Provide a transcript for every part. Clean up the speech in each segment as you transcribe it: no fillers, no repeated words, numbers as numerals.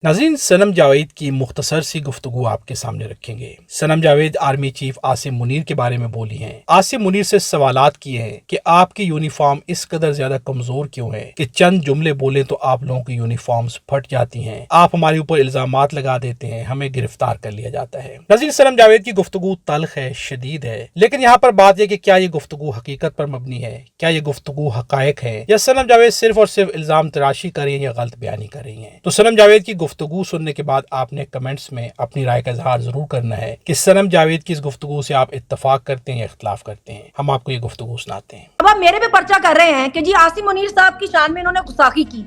नाज़रीन, सनम जावेद की मुख्तसर सी गुफ्तगू आपके सामने रखेंगे। सनम जावेद आर्मी चीफ आसिम मुनीर के बारे में बोली हैं। आसिम मुनीर से सवालात किए हैं कि आपकी यूनिफॉर्म इस कदर ज्यादा कमजोर क्यों है कि चंद जुमले बोले तो आप लोगों की यूनिफॉर्म्स फट जाती हैं, आप हमारे ऊपर इल्जामात लगा देते हैं, हमें गिरफ्तार कर लिया जाता है। नाज़रीन, सनम जावेद की गुफ्तगू तल्ख है, शदीद है, लेकिन यहाँ पर बात यह कि क्या ये गुफ्तगू हकीकत पर मबनी है, क्या ये गुफ्तगू हकायक है, या सनम जावेद सिर्फ और सिर्फ इल्जाम तराशी कर रही है या गलत बयानी कर रही है। तो सनम जावेद की गुफ्तगू सुनने के बाद आपने कमेंट्स में अपनी राय का इजहार जरूर करना है कि सनम जावेद की इस गुफ्तगू से आप इत्तफाक करते हैं या इख्तलाफ करते हैं। हम आपको ये गुफ्तगू सुनाते हैं। अब आप मेरे पे पर्चा कर रहे हैं कि जी आसिम मुनीर साहब की शान में इन्होंने गुस्ताखी की।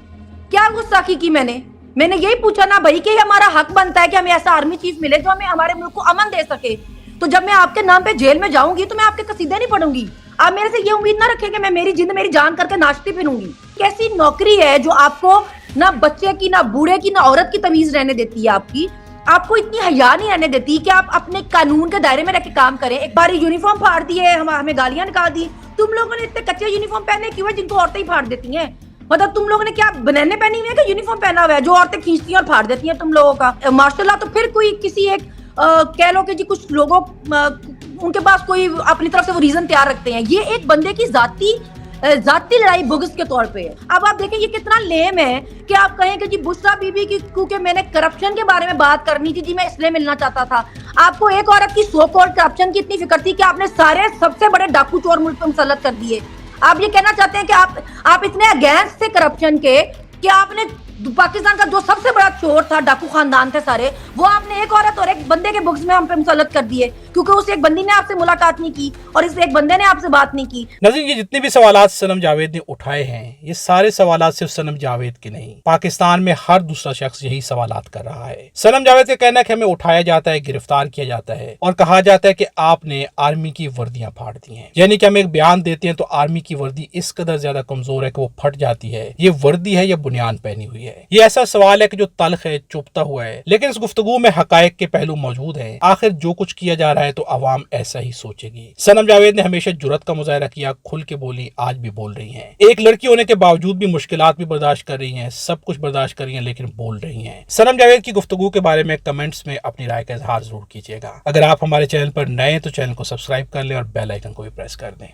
क्या गुस्ताखी की? मैंने यही पूछा ना भाई कि हमारा हक बनता है कि हमें ऐसा आर्मी चीफ मिले जो हमें हमारे मुल्क को अमन दे सके। तो जब मैं आपके नाम पे जेल में जाऊंगी तो मैं आपके कसीदे नहीं पढ़ूंगी। आप मेरे से ये उम्मीद ना रखें कि मैं मेरी जिंद मेरी जान करके नाश्ती पीनूंगी। कैसी नौकरी है जो आपको ना बच्चे की, ना बूढ़े की, ना औरत की तमीज रहने देती है? आपको इतनी हया नहीं रहने देती कि आप अपने कानून के दायरे में रह के काम करें। एक बार यूनिफॉर्म फाड़ दी है, हमें गालियां निकाल दी। तुम लोगों ने इतने कच्चे यूनिफॉर्म पहने क्यों है जिनको औरतें ही फाड़ देती हैं? मतलब तुम लोगों ने क्या बनैने पहनी हुई है कि यूनिफॉर्म पहना हुआ है जो औरतें खींचती हैं और फाड़ देती हैं तुम लोगों का? माशाल्लाह। तो फिर कोई किसी एक कह लो कि जी कुछ लोगों उनके पास कोई अपनी तरफ से वो रीजन तैयार रखते हैं। ये एक बंदे की जाती लड़ाई बुगस के तौर पे है। अब आप देखें ये कितना लेम है कि आप कहें कि जी बुशरा बीबी की क्योंकि मैंने करप्शन के बारे में बात करनी थी जी, मैं इसलिए मिलना चाहता था। आपको एक औरत की सो कॉल्ड करप्शन की इतनी फिक्र थी कि आपने सारे सबसे बड़े डाकू चोर मुल्क पे मुसल्लत कर दिए। आप ये कहना चाहते हैं कि आप इतने अगेंस्ट थे करप्शन के कि आपने पाकिस्तान का जो सबसे बड़ा चोर था, डाकू खानदान थे सारे, वो आपने एक औरत और एक बंदे के बुक्स में हम पे मुसल्लत कर दिए क्योंकि उस एक बंदी ने आपसे मुलाकात नहीं की और इस एक बंदे ने आपसे बात नहीं की। नाज़रीन, ये जितने भी सवालात सनम जावेद ने उठाए हैं, ये सारे सवालात सिर्फ सनम जावेद के नहीं, पाकिस्तान में हर दूसरा शख्स यही सवालात कर रहा है। सनम जावेद का कहना है कि हमें उठाया जाता है, गिरफ्तार किया जाता है और कहा जाता है कि आपने आर्मी की वर्दियां फाड़ दी हैं। यानी कि हम एक बयान देते हैं तो आर्मी की वर्दी इस कदर ज्यादा कमजोर है कि वो फट जाती है। ये वर्दी है या बुनियान पहनी हुई है? ये ऐसा सवाल है कि जो तल्ख है, चुभता हुआ है, लेकिन इस गुफ्तगू में हकायक के पहलू मौजूद हैं। आखिर जो कुछ किया जा रहा है तो अवाम ऐसा ही सोचेगी। सनम जावेद ने हमेशा जुर्रत का मुजाहरा किया, खुल के बोली, आज भी बोल रही हैं। एक लड़की होने के बावजूद भी मुश्किलात भी बर्दाश्त कर रही हैं, सब कुछ बर्दाश्त कर रही हैं, लेकिन बोल रही हैं। सनम जावेद की गुफ्तगू के बारे में कमेंट्स में अपनी राय का इजहार जरूर कीजिएगा। अगर आप हमारे चैनल पर नए हैं तो चैनल को सब्सक्राइब कर लें और बेल आइकन को भी प्रेस कर दें।